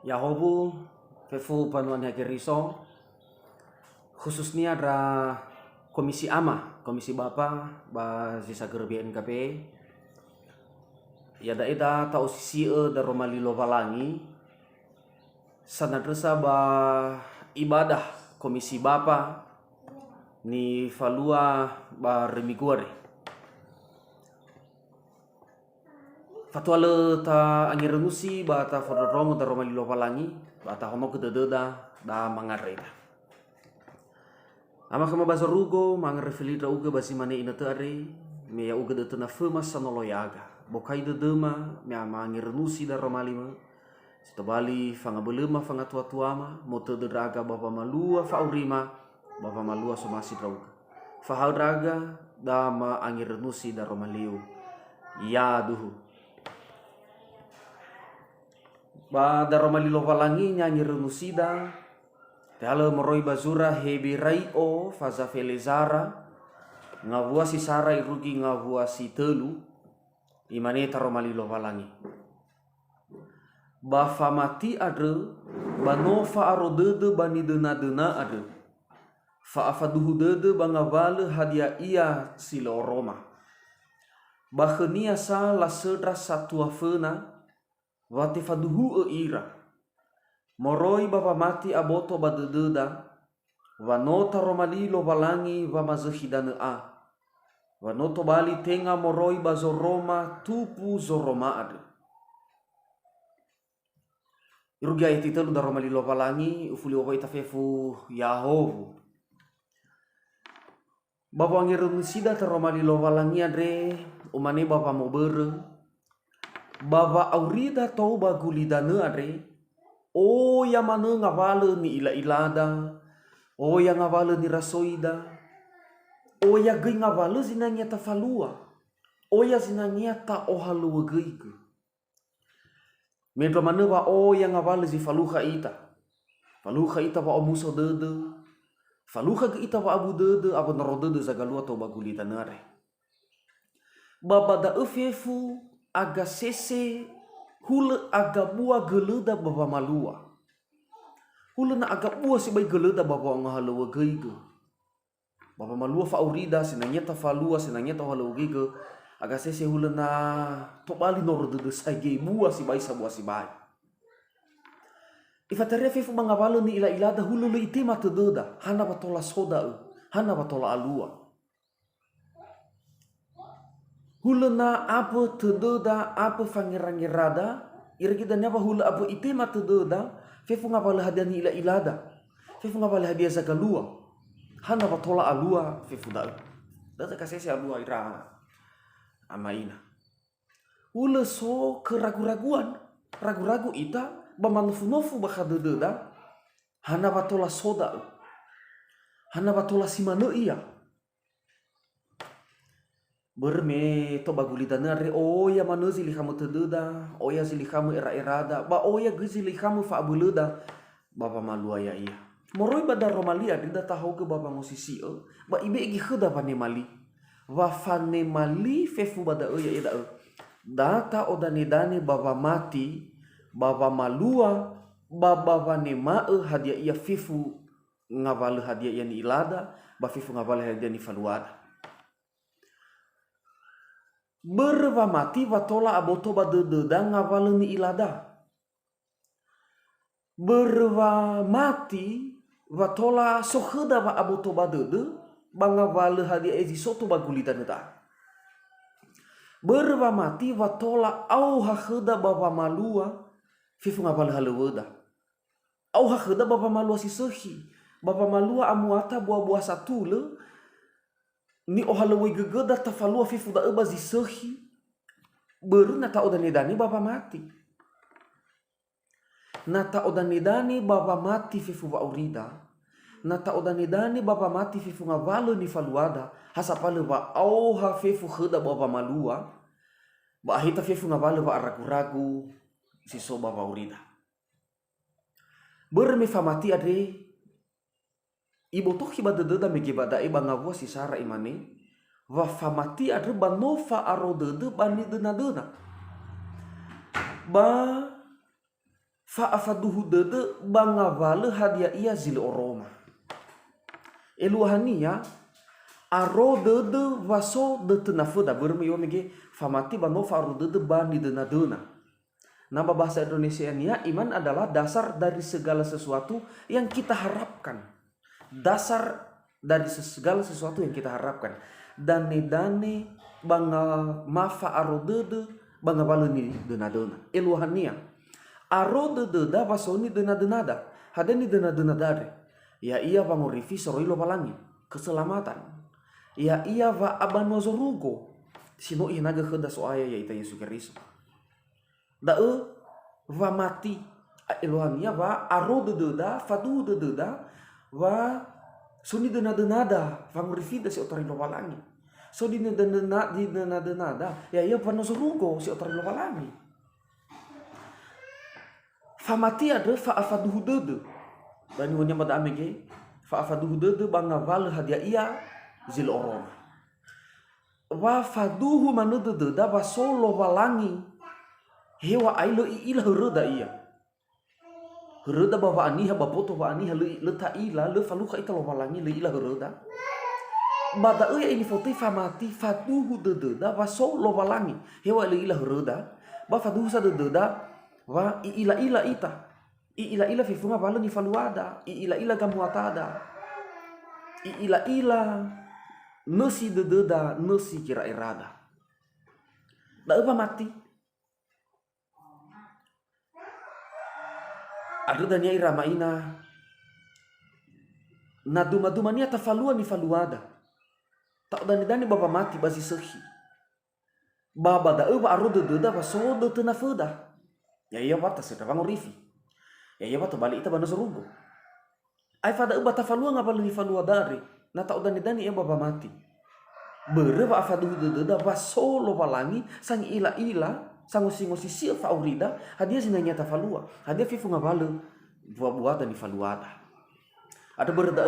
Yahobu fefu panuan hakeriso khususnya ada komisi ama komisi bapa ba sisa gerbi NKP ya ida tau sisi da romali lovalangi sanadresa ba ibadah komisi bapa ni falua ba remiguare fatwale ta angirenusi ba ta fodorong da romali lovalangi ba ta homo kededa da mangareta ama kama bazarugo mangarefilida uga basi mane ina tare me ya uga de na fema sanolo yaga bokai de dema me mangirenusi da romali ma sitabali fanga belema fanga tua-tuama moto de draga bapa malua faurima bapa malua somasi drauga fa draga da ma angirenusi da romaliu ya duhu ba da romali lovalangi nyanyi renusida talo moroi bazura hebi raio faza felezara ngavua si sara irugi ngavua si telu imaneta romali lovalangi ba famati ade banova arodede bani dena ade fa afaduhu dede bangavale hadia ia silo roma ba khenia sa la sedra satua fena wati faduhu ira moroi bapa mati aboto badededa wanota romali lovalangi wa mazahidana a wanoto bali tenga moroi bazoroma tupu zoroma ade irugi ayat itu da romali lovalangi ufuli oko itafefu yahovu bapa ngirunusida ta romali lovalangi adre umane bapa mobere bava aurida tau bagulidana adre o ya mana ngavale ni ila-ilada o ya ngavale ni rasoida o ya gei ngavale zinanya ta falua o ya zinanya ta ohalu gei ke medro mana ba o ya ngavale zi faluha ita ba omuso dede faluha ge ita ba abu dede apa narodede zagalua tau bagulidana adre baba da efefu aga sese hula aga bua geleda baba malua hula na aga bua si bai geleda baba ngahalua geiga baba malua faurida sinanya ta falua sinanya ta halua geiga aga sese hula na tobali nor de sage bua si bai sabua si bai ifatare fefu mangavalo ni ila ilada hula le itima tededa hana batola soda hana batola alua hulana apa tededa apa fangirangirada irgida nyapa hula apa itema tededa fefu ngapala hadiani ila ilada fefu ngapala hadia zakalua hana batola alua fefu da data kasese alua ira amaina hula so keragu-raguan ragu-ragu ita bamanufu-nufu bakadededa hana batola soda hana batola simano iya berme to bagulidana re oya manuzi likamu tededa oya zilikamu era-erada ba oya gizilikamu fa abuleda bapa malua ya iya moroi bada romalia dida tahu ke bapa ngosisi ba ibe gi kheda pane mali wa fane mali fefu bada oya ida data odane dane bapa mati bapa malua baba vane ma hadia iya fefu ngavale hadia yani ilada ba fefu ngavale hadia ni faluada berwa mati watola aboto badededa ngavale ni ilada berwa mati watola soheda wa aboto badede bangavale hadia ezi soto bagulita neta berwa mati watola au haheda bapa malua fifu ngavale haleweda au haheda bapa malua si sehi bapa malua amuata buah-buah satu le ni ohalawai gegeda tafalua fifu da eba zisehi baru nata odanedani bapa mati nata odanedani bapa mati fifu wa urida nata odanedani bapa mati fifu ngavalo ni faluada hasapale wa auha fifu kheda bapa malua ba ahita fifu ngavalo wa ragu-ragu siso bapa urida berme famati adre ibo tohi badededa mege badai bangavua si sara imane wa famati adre banova arodede bani dena ba fa'afaduhu dede bangavale hadia ia zil oroma. Eluahania aro dede vaso de tenafuda bermeyo mege famati bano faru dede bani dena dena. Nama bahasa Indonesia nia iman adalah dasar dari segala sesuatu yang kita harapkan. Dasar dari segala sesuatu yang kita harapkan. Dane banga mafa aro dede banga baleni dena dena. Eluahania aro dede da vasoni dena denada. Hadeni dena dena dare. Ya ia vangorifi soroilo palangi keselamatan. Ya ia va abanozorugo sino inaga heda soaya ya ita Yesus Kristus. Dae va mati elohania va aro dededa fadu dededa va suni dena denada vangorifi da si otorilo palangi. So di dena denada ya ia vanozorugo si otorilo palangi. Fa mati ada fa afaduhu dede. Dan hunya pada amege fa'afaduhu dede bangaval hadia ia zil orom. Wa faduhu manu dede da solo walangi hewa ailo ila hereda ia. Hereda bawa aniha bapoto wa aniha le ta ila le faluka ita lo walangi le ila hereda. Bada ia ini foto famati faduhu dede da solo walangi hewa le ila hereda. Ba faduhu sa dede da wa ila ita. Ila fifunga bala ni faluada, ila gamuatada, ila nasi dededa, nasi kira irada. Da apa mati? Ada danya irama ina. Naduma ni atafalua ni faluada. Tak dani bapa mati basi sehi. Baba da apa aru dededa basodo tenafuda. Ya iya batas sudah bangorifi. Ya iya batu balik ita bana serugo. Ai fada ubata falua ngapa lagi falua dari. Na tak udani ya baba mati. Berapa afadu deda ba solo palangi sang ila sang usi sia faurida hadia sinanya ta falua. Hadia fifu ngabale buat dan di faluada. Ada berda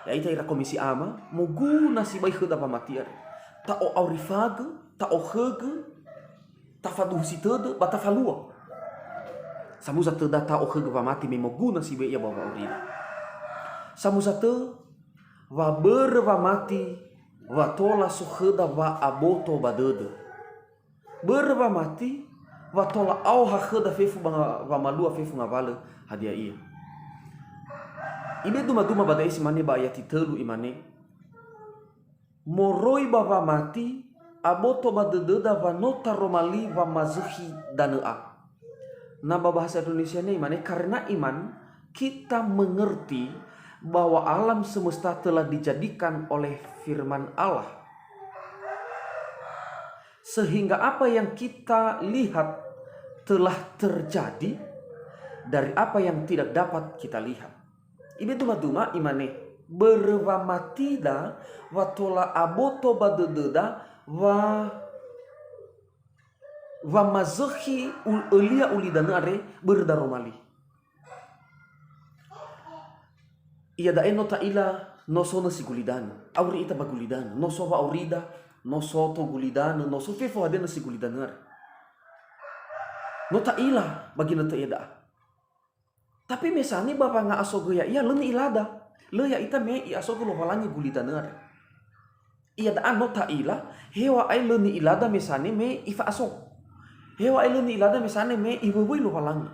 ya ita ira komisi ama mugu nasi baik heda pamatiar. Ta o aurifage, ta o hege, ta fadu sitede bata falua. Samu satu data oke gua mati memoguna si ya bawa urina. Samu satu wa berwa mati wa tola suheda wa aboto badede. Berwa mati wa tola au haheda fefu wa malua fefu ngavale hadia iya. Ine duma badai si mane ba ayati telu imane. Moroi baba mati aboto badede da wa nota romali wa mazuhi danea. Nama bahasa Indonesia ini iman karena iman kita mengerti bahwa alam semesta telah dijadikan oleh firman Allah. Sehingga apa yang kita lihat telah terjadi dari apa yang tidak dapat kita lihat. Ini duma imane berwamatida watola aboto badededa wa mazuhi ulia ulidanare berdaromali. Ia da eno ta ila no sono si gulidan. Auri ita bagulidan. No so wa aurida, no so to gulidan, no so fefo adena si gulidanar. No ta ila bagi no ta ida. Tapi mesani bapa nga asogo ya ia leni ilada. Le ya ita me i asogo lo walangi gulidanar. Ia da no ta ila hewa ai leni ilada mesani me ifa asog. Hewa iluni ilada mesane me ibuwi lo palangi.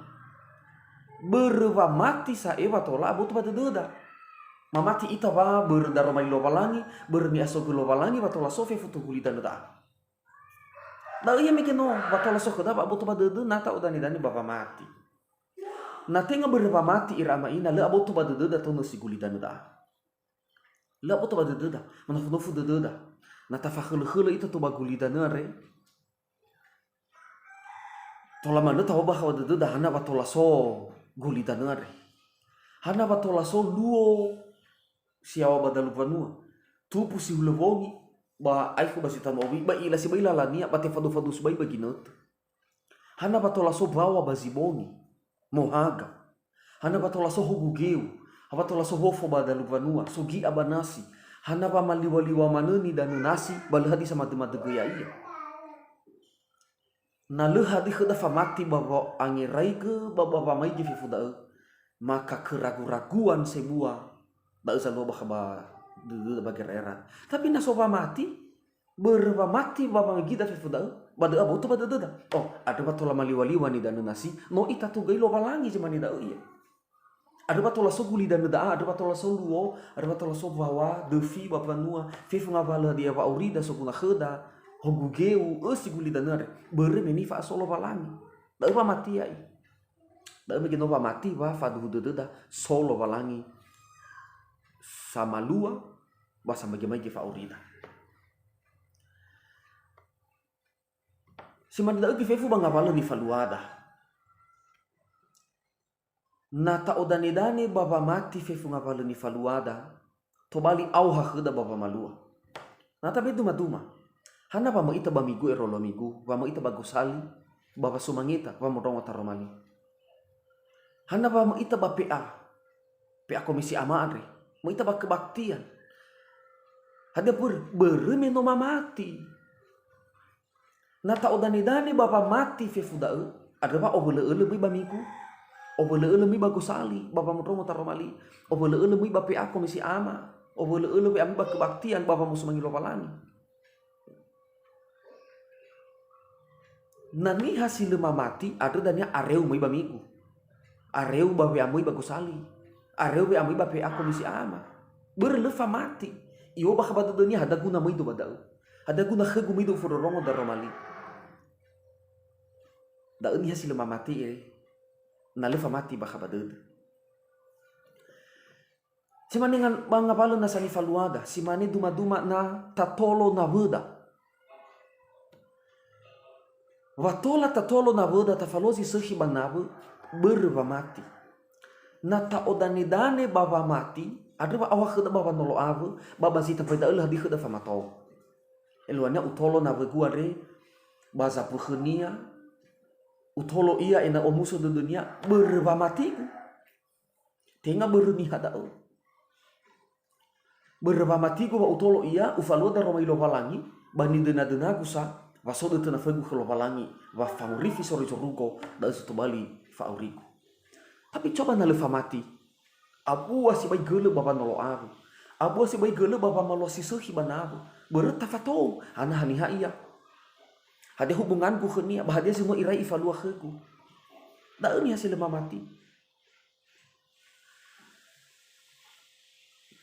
Berwa mati sa ewa tola abu tuba deda. Mamati ita ba berdaro mai lo palangi, berni asogu lo palangi wa tola sofe futu gulita neda. Da iya mekeno wa tola sokoda abu tuba deda nata udani dani bapa mati. Na tenga berwa mati irama ina le abu tuba deda tono si gulita neda. Le abu tuba deda, manofu deda. Nata fakhulu ita tuba gulita nere. Tola mana tahu bahwa dede dah hana batola so gulita nare. Hana batola so luo siawa badalu vanua. Tu pusi hulevongi ba aiku basitan obi ba ila si baila lania bate fadu subai baginot. Hana batola so bawa bazibongi mohaga. Hana batola so hugugeu. Batola so hofo badalu vanua so gi abanasi. Hana ba maliwa maneni dan nasi balhadi sama teman-teman iya. na leha di kheda famati baba angirai ke baba mai ge fifuda maka keraguan sebuah da usah lo bakaba de bagereran tapi na soba mati berba mati baba gida fifuda bada abo to bada dada oh ada batola maliwaliwa ni danu nasi no ita tu gai lo balangi jemani da iya ada batola soguli dan da ada batola soluo ada batola sobawa defi baba nua fifu ngabala dia ba aurida sokuna kheda hogugeu siguli danare bere meni fa solo balangi da ba mati ai da me gino ba mati ba fa du da solo balangi sama lua ba sama gemai ke fa aurida si man da fefu ba ngabala ni faluada na ta odanidane baba mati fefu ngabala ni faluada to bali au ha kheda baba malua na ta bedu maduma hana pa ita ba migu erolo migu pa ita ba gusali baba sumangita pa mo rongo taromali hana pa ita ba PA komisi amare mo ita ba kebaktian hada pur bereme no mamati nata odanidane baba mati fefuda ada ba obole lebih ba migu obole lebih ba gusali baba mo rongo taromali obole lebih ba PA komisi ama obole lebih ba kebaktian baba mo sumangi lopalani nani hasil mamati ada danya areu mai bamigu areu babe amui bagusali areu be amui bape aku misi ama berlefa mati iyo bakabada dunia hada guna mai do badau hada guna khegu mai do fororongo daromali da ini hasil mamati na lefa mati bakabada simane ngan bangapalo na sani faluada simane duma na tatolo na buda watola tatolo na voda tafalozi sehi banabu berba mati na ta odanidane baba mati ada ba awak kheda baba nolo abu baba zita pada ulah di kheda famato eluanya utolo na beguare baza pukhnia utolo ia ena omuso de dunia berba mati tenga berni hada berba mati ko utolo ia ufalo da romai lo balangi bani dena gusa wasodo tena fegu kholo balangi wa faurifi sori sorugo da su bali fauriku tapi coba na lefa mati abu wasi bai gele baba nolo abu wasi bai gele baba malo sisehi banabu bereta fatou ana hani iya hade hubunganku khenia bahadia semua irai ifalua kheku da ini hasil mati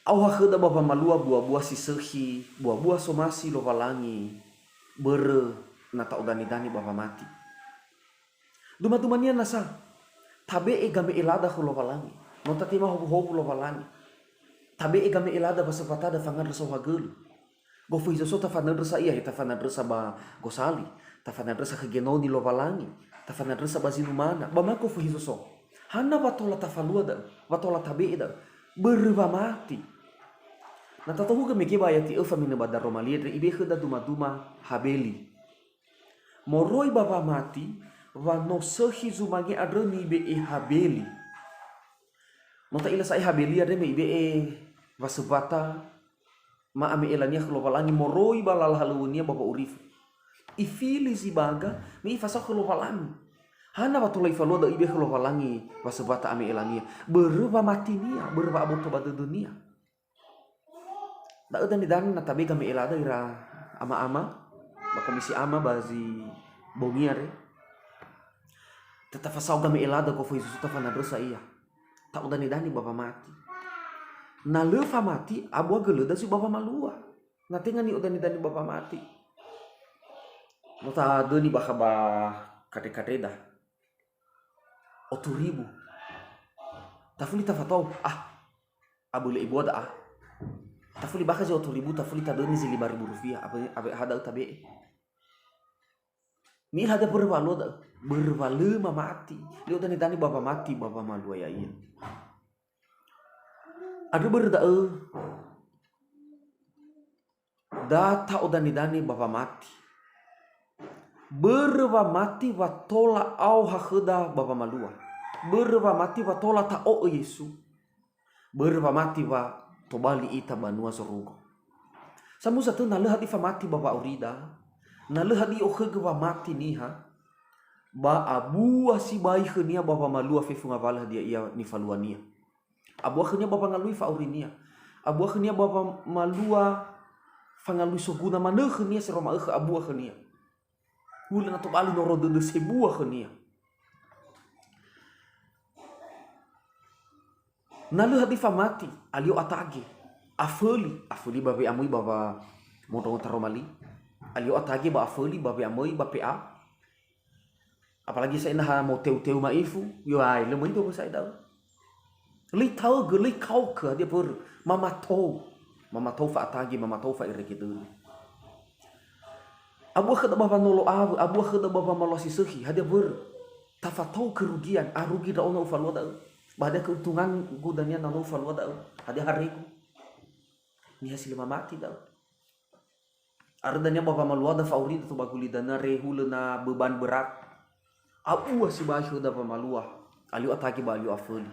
awah kheda baba malua buah-buah sisehi buah-buah somasi lo balangi bere nata udani-dani baba mati duma-dumania nasa tabe game elada khulo balangi nota tima hobu lo balangi tabe game elada basapata da fangar so hagel go fu izo sota fanar sa iya ta fanar sa ba gosali ta fanar sa kegenoni lo balangi ta fanar sa bazinumana ba mako fu izo so hana batola tafalua da batola tabe da berba mati na tatahu ke meke bayati efa mina badar romalia dari ibe kheda duma habeli moroi baba mati wa no sehi zumangi adreni be habeli nota ila sai habeli ade me ibe wasubata ma ame elania khlovalangi moroi balal halunia baba urif ifili zibaga mi fasa khlovalangi hana batulai falo da ibe khlovalangi wasubata ame elania berba mati nia berba aboto badu dunia da udan didan na tabe game elada ira ama-ama ba komisi ama bazi bongiare tetafa sau game elada ko foi suta fana dosa iya ta udan didan baba mati na lefa mati abu geleda si baba malua na tenga ni udan didan baba mati nota doni bakaba kate-kate dah 8.000 tafuli tafatau abu le ibu ada tafuli baka jauh 8.000 tafuli tadoni zi 5.000 rupiah apa hada tabe ni hada bervalo da bervalo mati lihat tani tani bapa mati bapa malu ya iya ada berda data odani dani bapa mati berva mati watola au hakhda bapa malua berva mati watola ta o yesu berva mati wa tobali ita banua sorugo samu satu nalu hadi famati baba urida nalu hadi okhege wa mati niha ba abua si bai khania bapa malua fe funga vala dia ia ni faluania abua khania bapa ngalui fa aurinia abua khania bapa malua fangalui soguna mana khania se roma abua khania hula na to balu no rodo de sebua khania nalu hadi famati alio atage afuli babe amui baba moto taromali alio atage ba afuli babe amui ba pa apalagi saya nah mau teu maifu yo ai le muito saya dah li tau ge li kau ke dia per mama tau fa atage mama tau fa ire gitu abu khada baba nolo abu khada baba malosi sehi hadia ber tafatau kerugian rugi da ona ufalwa da bada keuntungan gudania na ufalwa da hadia hariku ni hasil mamati da ardanya baba malwa da fauri tu baguli dana rehul na beban berat abu si basyo da pamalua aliu ataki ba aliu afuli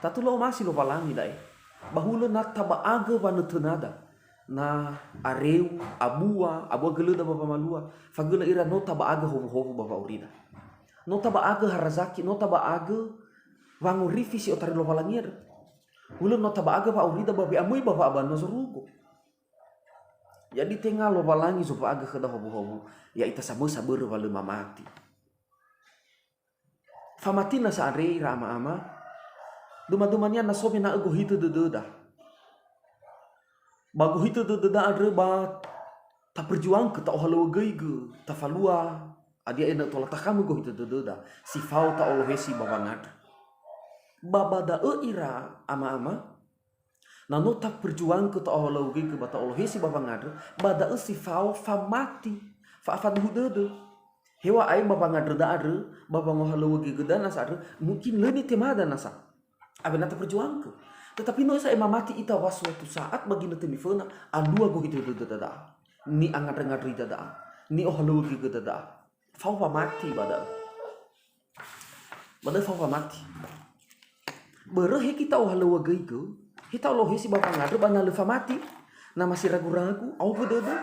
tatu lo masih lo palangi dai bahula na taba aga panutunada na areu abua gelu da bapa malua fagula ira no taba aga hovo bapa urida no taba aga harazaki no taba aga wangu rivisi otari lo palangi hula no taba aga pa urida babi amui bapa aban nosurugo jadi tengah lo palangi supa aga kada hovo ya ita sama sabar walu mamati famati na sa are rama ama duma-dumanya na sobe na ago hito deda bago hito deda adre ba ta perjuang ke ta ohalo geige ta falua adia ena tola takamu go hito deda si fau ta olohesi babangat babada ira ama na no ta perjuang ke ta ohalo geige ba ta olohesi babangat bada si fau famati fa afadu dede hewa ai bapa ngadreda adre bapa ngohalo ge geda nasa adre mungkin leni temada nasa abena ta perjuang ke tetapi no sa mati ita was suatu saat bagi na temifona alua go hitu dada ni angadri dada ni ohalo ge dada fau mati bada fau mati bere he kita ohalo ge ke kita lo hesi bapa ngadre bana le mati na masih ragu-ragu au bedede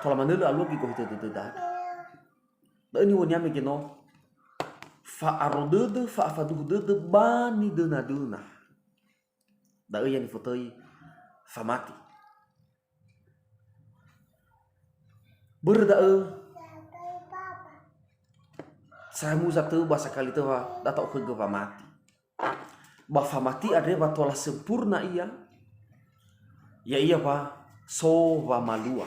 tola manelu alu ge go hitu dada ini wonya megeno fa arodede fa afaduh dede bani dena da yang difotoi fa mati berda saya musa tu bahasa kali tu da tau ke fa mati ba fa mati ada ba tola sempurna iya pa so va malua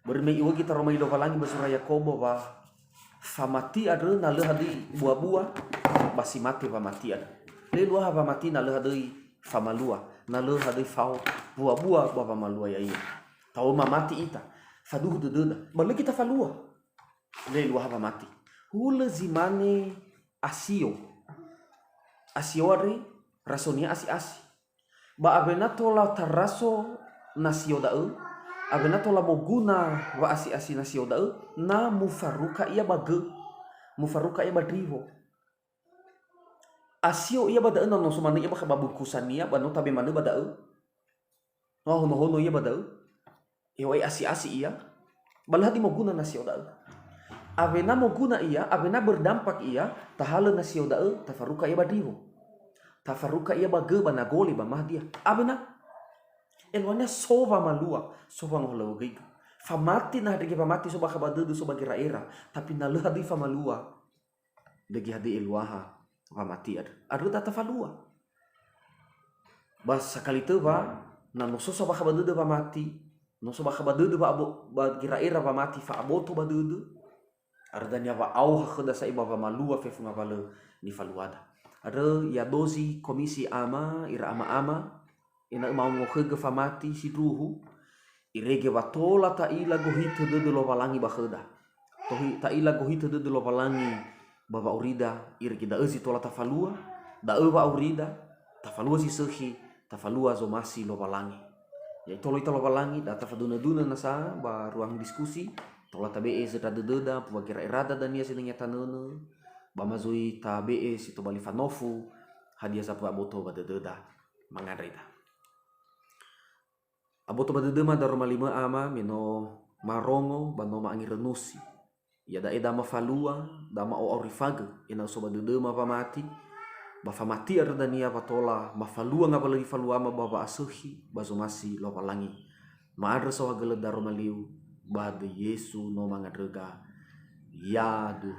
bermei iwa kita romai do palangi basura yakobo ba famati ada nale hadi buah-buah basi mati famati ada lelu ha famati nale hadi famalua nale hadi fau buah-buah bapa malua ya iya tau mamati ita faduh deda balu kita falua lelu ha famati hula zimane asio are rasonia asi ba abena tola taraso nasio da'u abena tola moguna wa asi nasio da'u na mufaruka ia mufaruka ia badrivo asio ia bada'u no sumana ia bakababukusan ia bano tabe mana bada'u no hono ia bada'u iwai asi ia balah di moguna nasio da'u abena moguna ia abena berdampak ia tahala nasio da'u tafaruka ia badrivo tafaruka ia bage banagoli bamah dia abena elwanya sova malua sova ngohlo gig famati nah degi famati soba kabadu soba gira era tapi nalu hadi famalua degi hadi elwaha famati adu tata falua bas sakali teu ba na no soba kabadu de famati no soba kabadu de ba gira era famati fa aboto badu ardanya ba au khada sai ba famalua fe funga balo ni faluada ada ya dozi komisi ama ira ama ina mau ngoke famati si duhu irege batola ta ila gohito de lo palangi bakheda tohi ta ila gohito de lo palangi baba urida irege da ezi tola ta falua da eba urida ta falua si sehi ta falua zo masi lo palangi ya tolo ita lo palangi da ta faduna nasa ba ruang diskusi tola ta be se ta deda pu kira irada dan ia sinenya tanene ba mazui ta be si to bali fanofu hadia sa pu aboto ba deda mangarida aboto badede ma daro malima ama mino marongo bano maangi renusi Ya da eda mafalua da ma o aurifaga ina soba dede ma pamati ba famati ardania patola mafalua ngapa lagi falua ma baba asuhi bazomasi lo palangi ma adra sawa gele daro maliu ba de Yesu no mangadrega ya du